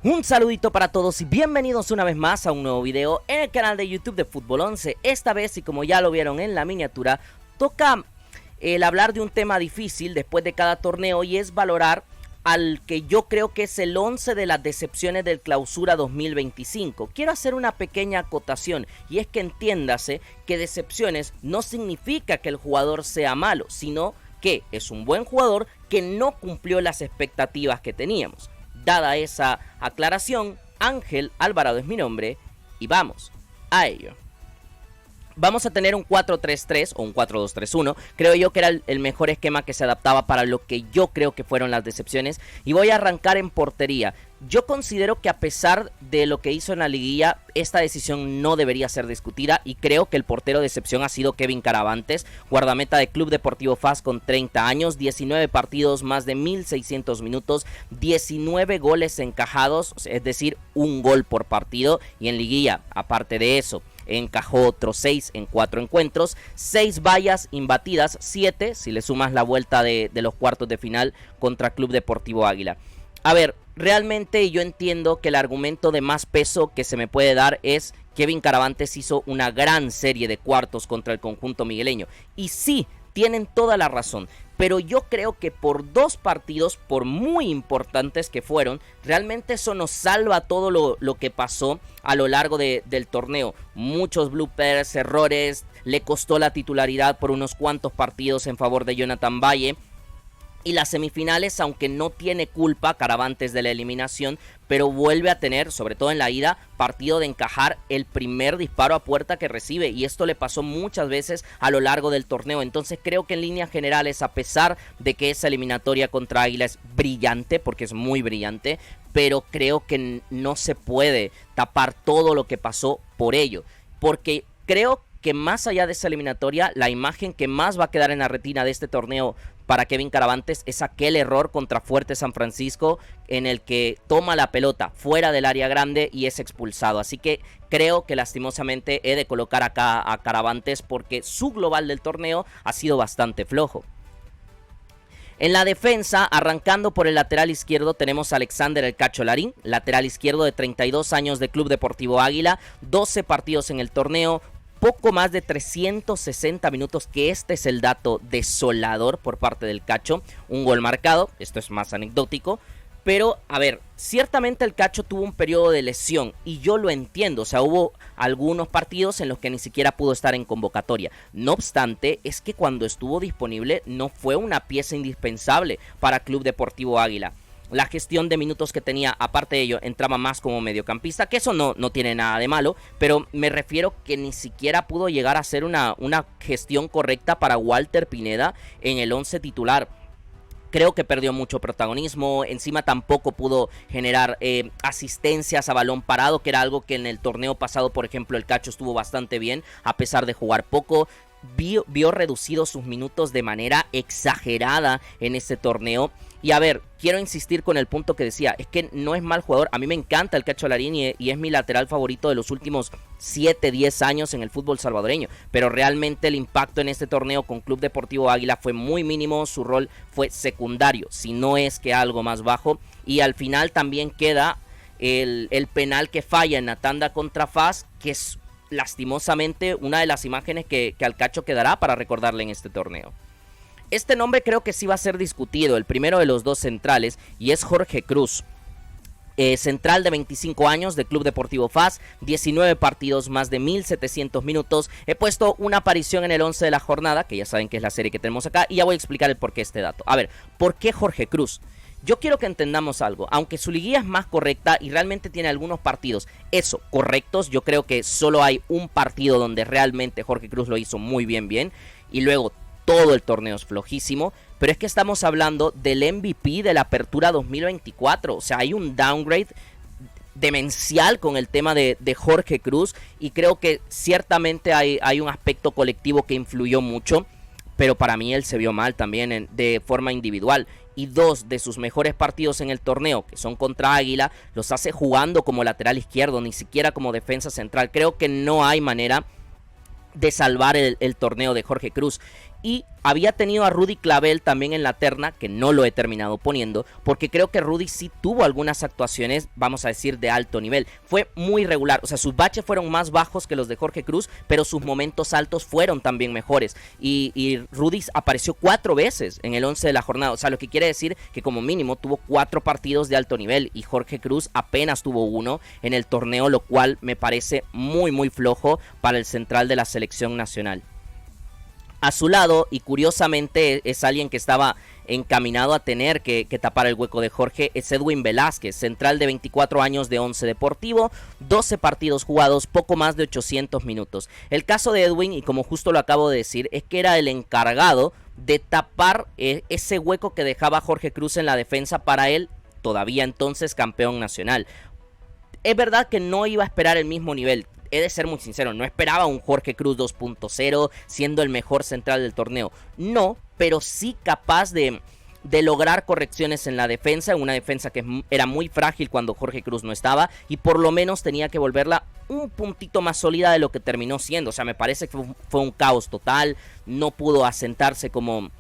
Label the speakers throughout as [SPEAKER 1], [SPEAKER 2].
[SPEAKER 1] Un saludito para todos y bienvenidos una vez más a un nuevo video en el canal de YouTube de Fútbol 11. Esta vez, y como ya lo vieron en la miniatura, toca el hablar de un tema difícil después de cada torneo, y es valorar al que yo creo que es el 11 de las decepciones del Clausura 2025. Quiero hacer una pequeña acotación, y es que entiéndase que decepciones no significa que el jugador sea malo, sino que es un buen jugador que no cumplió las expectativas que teníamos. Dada esa aclaración, Ángel Alvarado es mi nombre y vamos a ello. Vamos a tener un 4-3-3 o un 4-2-3-1. Creo yo que era el mejor esquema que se adaptaba para lo que yo creo que fueron las decepciones. Y voy a arrancar en portería. Yo considero que a pesar de lo que hizo en la liguilla, esta decisión no debería ser discutida. Y creo que el portero de excepción ha sido Kevin Caravantes, guardameta de Club Deportivo FAS con 30 años, 19 partidos, más de 1600 minutos, 19 goles encajados, es decir, un gol por partido. Y en liguilla, aparte de eso, encajó otros 6 en 4 encuentros, 6 vallas imbatidas, 7 si le sumas la vuelta de los cuartos de final contra Club Deportivo Águila. A ver, realmente yo entiendo que el argumento de más peso que se me puede dar es Kevin Caravantes hizo una gran serie de cuartos contra el conjunto migueleño, y sí, tienen toda la razón, pero yo creo que por 2 partidos, por muy importantes que fueron, realmente eso nos salva todo lo que pasó a lo largo del torneo. Muchos bloopers, errores, le costó la titularidad por unos cuantos partidos en favor de Jonathan Valle. Y las semifinales, aunque no tiene culpa Caravantes de la eliminación, pero vuelve a tener, sobre todo en la ida, partido de encajar el primer disparo a puerta que recibe. Y esto le pasó muchas veces a lo largo del torneo. Entonces creo que en líneas generales, a pesar de que esa eliminatoria contra Águila es brillante, porque es muy brillante, pero creo que no se puede tapar todo lo que pasó por ello. Porque creo que más allá de esa eliminatoria, la imagen que más va a quedar en la retina de este torneo para Kevin Caravantes es aquel error contra Fuerte San Francisco en el que toma la pelota fuera del área grande y es expulsado. Así que creo que lastimosamente he de colocar acá a Caravantes porque su global del torneo ha sido bastante flojo. En la defensa, arrancando por el lateral izquierdo, tenemos a Alexander El Cacho Larín, lateral izquierdo de 32 años de Club Deportivo Águila, 12 partidos en el torneo, poco más de 360 minutos, que este es el dato desolador por parte del Cacho, un gol marcado, esto es más anecdótico, pero a ver, ciertamente el Cacho tuvo un periodo de lesión y yo lo entiendo, o sea, hubo algunos partidos en los que ni siquiera pudo estar en convocatoria. No obstante, es que cuando estuvo disponible no fue una pieza indispensable para Club Deportivo Águila. La gestión de minutos que tenía, aparte de ello, entraba más como mediocampista, que eso no tiene nada de malo, pero me refiero que ni siquiera pudo llegar a ser una gestión correcta para Walter Pineda en el 11 titular. Creo que perdió mucho protagonismo, encima tampoco pudo generar asistencias a balón parado, que era algo que en el torneo pasado, por ejemplo, el Cacho estuvo bastante bien, a pesar de jugar poco. Vio reducidos sus minutos de manera exagerada en este torneo. Y a ver, quiero insistir con el punto que decía, es que no es mal jugador, a mí me encanta el Cacho Larín y es mi lateral favorito de los últimos 7-10 años en el fútbol salvadoreño, pero realmente el impacto en este torneo con Club Deportivo Águila fue muy mínimo, su rol fue secundario, si no es que algo más bajo, y al final también queda el penal que falla en la tanda contra FAS, que es lastimosamente una de las imágenes que al Cacho quedará para recordarle en este torneo. Este nombre creo que sí va a ser discutido, el primero de los dos centrales, y es Jorge Cruz. Central de 25 años de Club Deportivo FAS, 19 partidos, más de 1700 minutos. He puesto una aparición en el 11 de la jornada, que ya saben que es la serie que tenemos acá, y ya voy a explicar el porqué de este dato. A ver, ¿por qué Jorge Cruz? Yo quiero que entendamos algo, aunque su liguilla es más correcta y realmente tiene algunos partidos, eso, correctos, yo creo que solo hay un partido donde realmente Jorge Cruz lo hizo muy bien, y luego todo el torneo es flojísimo, pero es que estamos hablando del MVP de la Apertura 2024, o sea, hay un downgrade demencial con el tema de Jorge Cruz, y creo que ciertamente hay un aspecto colectivo que influyó mucho, pero para mí él se vio mal también de forma individual, y 2 de sus mejores partidos en el torneo, que son contra Águila, los hace jugando como lateral izquierdo, ni siquiera como defensa central. Creo que no hay manera de salvar el torneo de Jorge Cruz. Y había tenido a Rudy Clavel también en la terna, que no lo he terminado poniendo, porque creo que Rudy sí tuvo algunas actuaciones, vamos a decir, de alto nivel. Fue muy regular, o sea, sus baches fueron más bajos que los de Jorge Cruz, pero sus momentos altos fueron también mejores. Y Rudy apareció 4 veces en el 11 de la jornada, o sea, lo que quiere decir que como mínimo tuvo 4 partidos de alto nivel, y Jorge Cruz apenas tuvo 1 en el torneo, lo cual me parece muy flojo para el central de la selección nacional. A su lado, y curiosamente es alguien que estaba encaminado a tener que tapar el hueco de Jorge, es Edwin Velázquez, central de 24 años de Once Deportivo, 12 partidos jugados, poco más de 800 minutos. El caso de Edwin, y como justo lo acabo de decir, es que era el encargado de tapar ese hueco que dejaba Jorge Cruz en la defensa para él, todavía entonces campeón nacional. Es verdad que no iba a esperar el mismo nivel. He de ser muy sincero, no esperaba un Jorge Cruz 2.0 siendo el mejor central del torneo. No, pero sí capaz de lograr correcciones en la defensa, una defensa que era muy frágil cuando Jorge Cruz no estaba, y por lo menos tenía que volverla un puntito más sólida de lo que terminó siendo. O sea, me parece que fue un caos total, no pudo asentarse como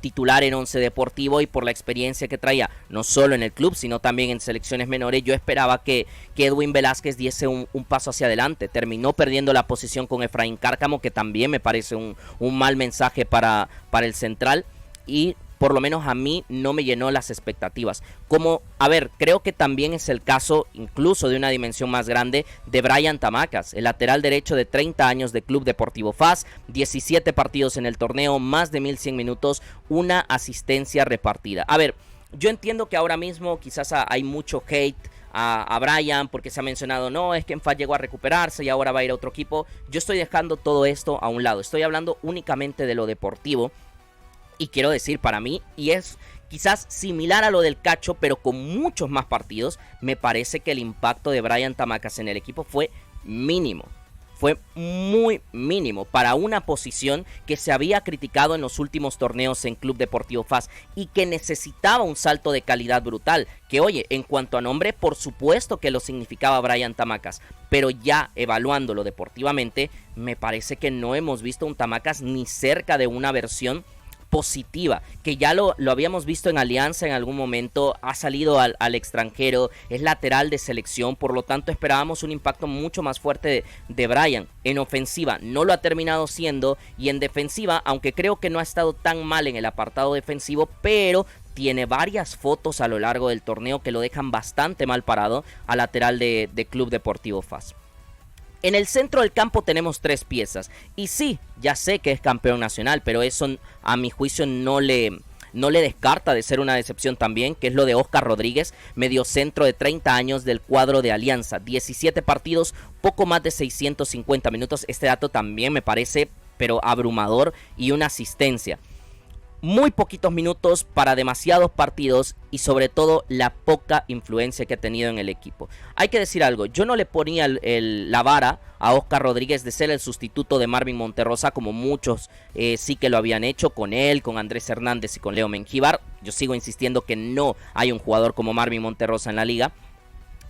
[SPEAKER 1] titular en Once Deportivo, y por la experiencia que traía, no solo en el club, sino también en selecciones menores, yo esperaba que Edwin Velázquez diese un paso hacia adelante. Terminó perdiendo la posición con Efraín Cárcamo, que también me parece un mal mensaje para el central, y por lo menos a mí no me llenó las expectativas. Creo que también es el caso, incluso de una dimensión más grande, de Brian Tamacas, el lateral derecho de 30 años de Club Deportivo FAS, 17 partidos en el torneo, más de 1100 minutos, una asistencia repartida. Yo entiendo que ahora mismo quizás hay mucho hate a Brian, porque se ha mencionado, no, es que en FAS llegó a recuperarse y ahora va a ir a otro equipo. Yo estoy dejando todo esto a un lado, estoy hablando únicamente de lo deportivo. Y quiero decir, para mí, y es quizás similar a lo del Cacho, pero con muchos más partidos, me parece que el impacto de Brian Tamacas en el equipo fue mínimo. Fue muy mínimo para una posición que se había criticado en los últimos torneos en Club Deportivo FAS y que necesitaba un salto de calidad brutal. Que oye, en cuanto a nombre, por supuesto que lo significaba Brian Tamacas, pero ya evaluándolo deportivamente, me parece que no hemos visto un Tamacas ni cerca de una versión positiva, que ya lo habíamos visto en Alianza en algún momento, ha salido al extranjero, es lateral de selección, por lo tanto esperábamos un impacto mucho más fuerte de Brian. En ofensiva no lo ha terminado siendo, y en defensiva, aunque creo que no ha estado tan mal en el apartado defensivo, pero tiene varias fotos a lo largo del torneo que lo dejan bastante mal parado al lateral de Club Deportivo FAS. En el centro del campo tenemos 3 piezas. Y sí, ya sé que es campeón nacional, pero eso a mi juicio no le descarta de ser una decepción también, que es lo de Oscar Rodríguez, mediocentro de 30 años del cuadro de Alianza. 17 partidos, poco más de 650 minutos. Este dato también me parece, pero abrumador, y una asistencia. Muy poquitos minutos para demasiados partidos, y sobre todo la poca influencia que ha tenido en el equipo. Hay que decir algo, yo no le ponía la vara a Oscar Rodríguez de ser el sustituto de Marvin Monterrosa, como muchos sí que lo habían hecho con él, con Andrés Hernández y con Leo Mengíbar. Yo sigo insistiendo que no hay un jugador como Marvin Monterrosa en la liga,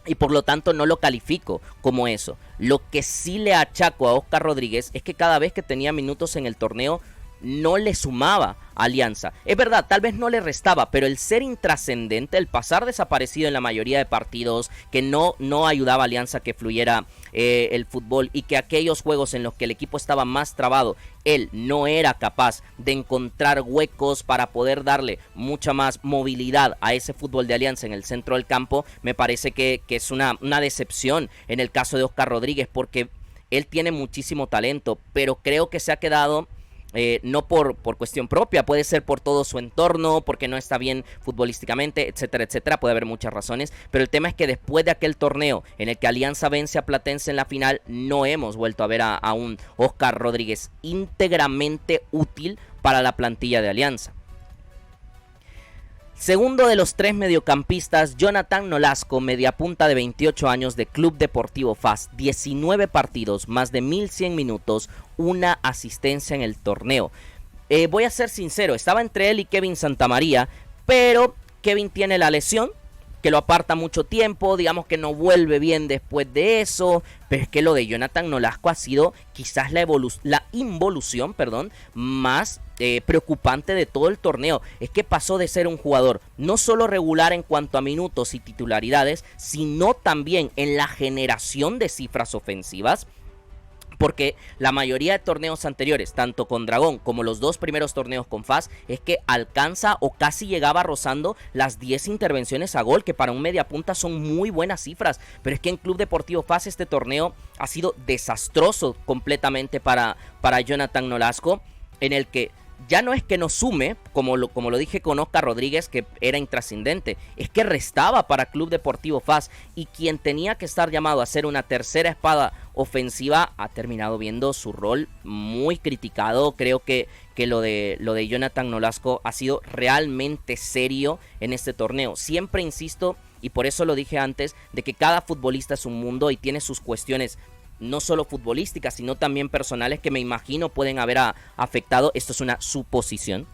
[SPEAKER 1] y por lo tanto no lo califico como eso. Lo que sí le achaco a Oscar Rodríguez es que cada vez que tenía minutos en el torneo no le sumaba a Alianza. Es verdad, tal vez no le restaba, pero el ser intrascendente, el pasar desaparecido en la mayoría de partidos, que no ayudaba a Alianza que fluyera el fútbol, y que aquellos juegos en los que el equipo estaba más trabado, él no era capaz de encontrar huecos para poder darle mucha más movilidad a ese fútbol de Alianza en el centro del campo. Me parece que es una decepción en el caso de Oscar Rodríguez, porque él tiene muchísimo talento, pero creo que se ha quedado no por cuestión propia, puede ser por todo su entorno, porque no está bien futbolísticamente, etcétera, etcétera, puede haber muchas razones, pero el tema es que después de aquel torneo en el que Alianza vence a Platense en la final, no hemos vuelto a ver a un Oscar Rodríguez íntegramente útil para la plantilla de Alianza. Segundo de los 3 mediocampistas, Jonathan Nolasco, mediapunta de 28 años de Club Deportivo FAS, 19 partidos, más de 1100 minutos, una asistencia en el torneo. Voy a ser sincero, estaba entre él y Kevin Santamaría, pero Kevin tiene la lesión, que lo aparta mucho tiempo, digamos que no vuelve bien después de eso, pero es que lo de Jonathan Nolasco ha sido quizás la involución, perdón, más preocupante de todo el torneo. Es que pasó de ser un jugador no solo regular en cuanto a minutos y titularidades, sino también en la generación de cifras ofensivas. Porque la mayoría de torneos anteriores, tanto con Dragón como los dos primeros torneos con FAS, es que alcanza o casi llegaba rozando las 10 intervenciones a gol, que para un mediapunta son muy buenas cifras. Pero es que en Club Deportivo FAS este torneo ha sido desastroso completamente para Jonathan Nolasco, en el que ya no es que no sume, como lo dije con Oscar Rodríguez, que era intrascendente, es que restaba para Club Deportivo FAS, y quien tenía que estar llamado a ser una tercera espada ofensiva ha terminado viendo su rol muy criticado. Creo que lo de Jonathan Nolasco ha sido realmente serio en este torneo. Siempre insisto, y por eso lo dije antes, de que cada futbolista es un mundo y tiene sus cuestiones no solo futbolísticas, sino también personales, que me imagino pueden haber afectado, esto es una suposición,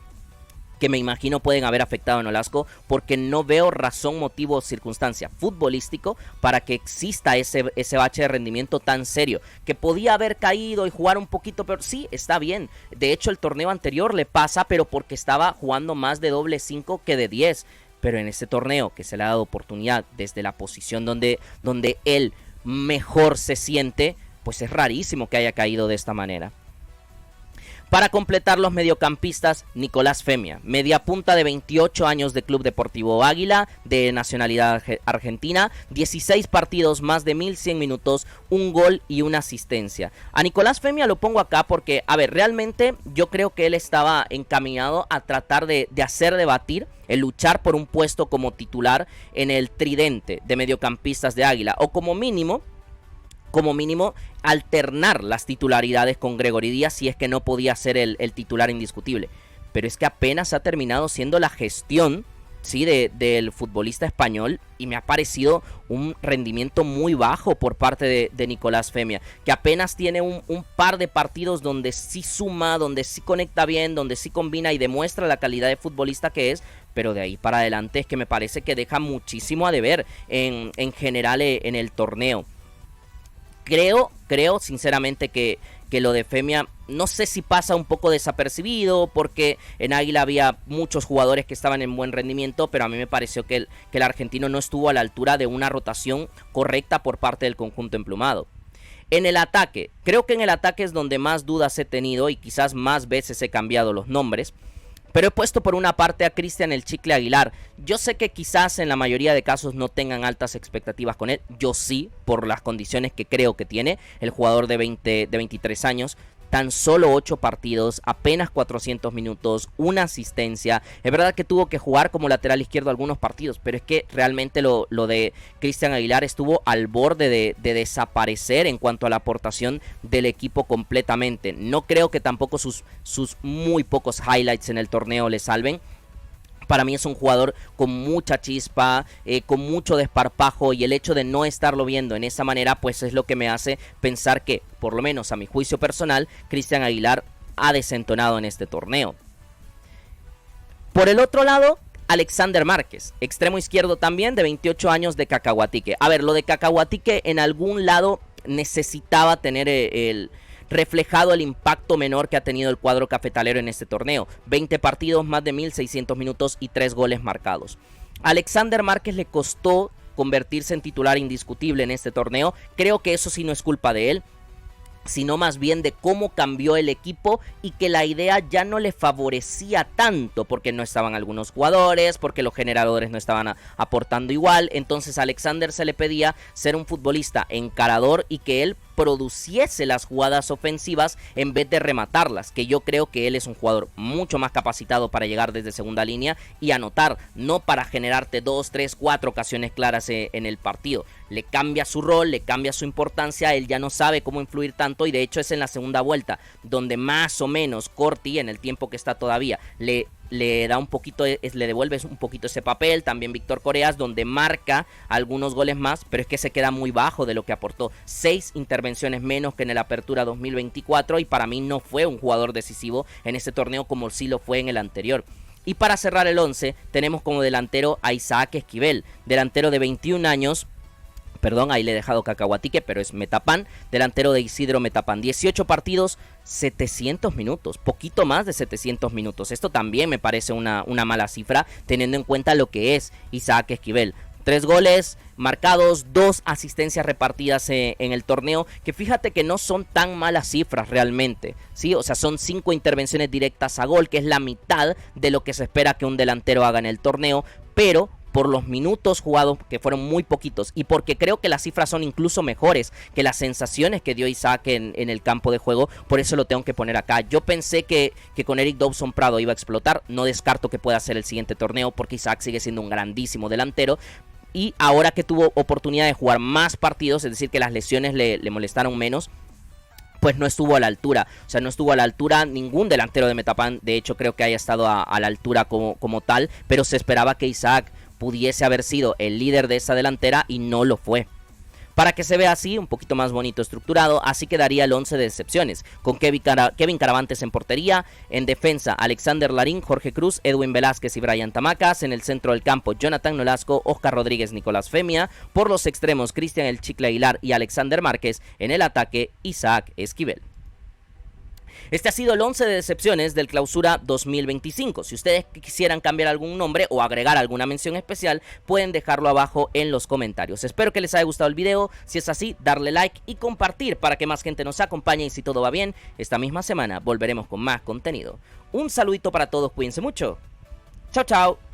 [SPEAKER 1] que me imagino pueden haber afectado a Nolasco, porque no veo razón, motivo o circunstancia futbolístico para que exista ese bache de rendimiento tan serio, que podía haber caído y jugar un poquito, pero sí, está bien. De hecho, el torneo anterior le pasa, pero porque estaba jugando más de doble 5 que de 10, pero en este torneo que se le ha dado oportunidad desde la posición donde él mejor se siente, pues es rarísimo que haya caído de esta manera. Para completar los mediocampistas, Nicolás Femia, media punta de 28 años de Club Deportivo Águila, de nacionalidad argentina, 16 partidos, más de 1100 minutos, un gol y una asistencia. A Nicolás Femia lo pongo acá porque, a ver, realmente yo creo que él estaba encaminado a tratar de hacer debatir, el luchar por un puesto como titular en el tridente de mediocampistas de Águila, o como mínimo alternar las titularidades con Gregory Díaz si es que no podía ser el titular indiscutible. Pero es que apenas ha terminado siendo la gestión, ¿sí?, del futbolista español, y me ha parecido un rendimiento muy bajo por parte de Nicolás Femia, que apenas tiene un par de partidos donde sí suma, donde sí conecta bien, donde sí combina y demuestra la calidad de futbolista que es, pero de ahí para adelante es que me parece que deja muchísimo a deber en general en el torneo. Creo sinceramente que lo de Femia, no sé si pasa un poco desapercibido, porque en Águila había muchos jugadores que estaban en buen rendimiento, pero a mí me pareció que el argentino no estuvo a la altura de una rotación correcta por parte del conjunto emplumado. En el ataque, creo que en el ataque es donde más dudas he tenido y quizás más veces he cambiado los nombres. Pero he puesto por una parte a Cristian el Chicle Aguilar. Yo sé que quizás en la mayoría de casos no tengan altas expectativas con él. Yo sí, por las condiciones que creo que tiene el jugador de 23 años. Tan solo 8 partidos, apenas 400 minutos, una asistencia. Es verdad que tuvo que jugar como lateral izquierdo algunos partidos, pero es que realmente lo de Cristian Aguilar estuvo al borde de desaparecer en cuanto a la aportación del equipo completamente. No creo que tampoco sus muy pocos highlights en el torneo le salven. Para mí es un jugador con mucha chispa, con mucho desparpajo, y el hecho de no estarlo viendo en esa manera pues es lo que me hace pensar que, por lo menos a mi juicio personal, Cristian Aguilar ha desentonado en este torneo. Por el otro lado, Alexander Márquez, extremo izquierdo también, de 28 años, de Cacahuatique. A ver, lo de Cacahuatique en algún lado necesitaba tener reflejado el impacto menor que ha tenido el cuadro cafetalero en este torneo. 20 partidos, más de 1600 minutos y 3 goles marcados. A Alexander Márquez le costó convertirse en titular indiscutible en este torneo. Creo que eso sí no es culpa de él, sino más bien de cómo cambió el equipo y que la idea ya no le favorecía tanto, porque no estaban algunos jugadores, porque los generadores no estaban aportando igual. Entonces a Alexander se le pedía ser un futbolista encarador y que él produciese las jugadas ofensivas en vez de rematarlas, que yo creo que él es un jugador mucho más capacitado para llegar desde segunda línea y anotar, no para generarte 2, 3, 4 ocasiones claras en el partido. Le cambia su rol, le cambia su importancia, él ya no sabe cómo influir tanto, y de hecho es en la segunda vuelta donde más o menos Corti, en el tiempo que está todavía, le da un poquito, le devuelve un poquito ese papel. También Víctor Coreas, donde marca algunos goles más, pero es que se queda muy bajo de lo que aportó. 6 intervenciones menos que en el Apertura 2024, y para mí no fue un jugador decisivo en este torneo como sí lo fue en el anterior. Y para cerrar el 11 tenemos como delantero a Isaac Esquivel, delantero de 21 años. Perdón, ahí le he dejado Cacahuatique, pero es Metapan, delantero de Isidro Metapan. 18 partidos, 700 minutos, poquito más de 700 minutos. Esto también me parece una mala cifra, teniendo en cuenta lo que es Isaac Esquivel. 3 goles marcados, 2 asistencias repartidas en el torneo, que fíjate que no son tan malas cifras realmente, ¿sí? O sea, son 5 intervenciones directas a gol, que es la mitad de lo que se espera que un delantero haga en el torneo, pero por los minutos jugados, que fueron muy poquitos, y porque creo que las cifras son incluso mejores que las sensaciones que dio Isaac en el campo de juego, por eso lo tengo que poner acá. Yo pensé que con Eric Dawson Prado iba a explotar, no descarto que pueda ser el siguiente torneo, porque Isaac sigue siendo un grandísimo delantero, y ahora que tuvo oportunidad de jugar más partidos, es decir, que las lesiones le molestaron menos, pues no estuvo a la altura. O sea, no estuvo a la altura ningún delantero de Metapan. De hecho, creo que haya estado a la altura como tal, pero se esperaba que Isaac pudiese haber sido el líder de esa delantera y no lo fue. Para que se vea así, un poquito más bonito estructurado, así quedaría el 11 de excepciones, con Kevin Caravantes en portería, en defensa Alexander Larín, Jorge Cruz, Edwin Velázquez y Brian Tamacas, en el centro del campo Jonathan Nolasco, Oscar Rodríguez, Nicolás Femia, por los extremos Cristian El Chicle Aguilar y Alexander Márquez, en el ataque Isaac Esquivel. Este ha sido el 11 de decepciones del Clausura 2025. Si ustedes quisieran cambiar algún nombre o agregar alguna mención especial, pueden dejarlo abajo en los comentarios. Espero que les haya gustado el video. Si es así, darle like y compartir para que más gente nos acompañe. Y si todo va bien, esta misma semana volveremos con más contenido. Un saludito para todos, cuídense mucho. Chao, chao.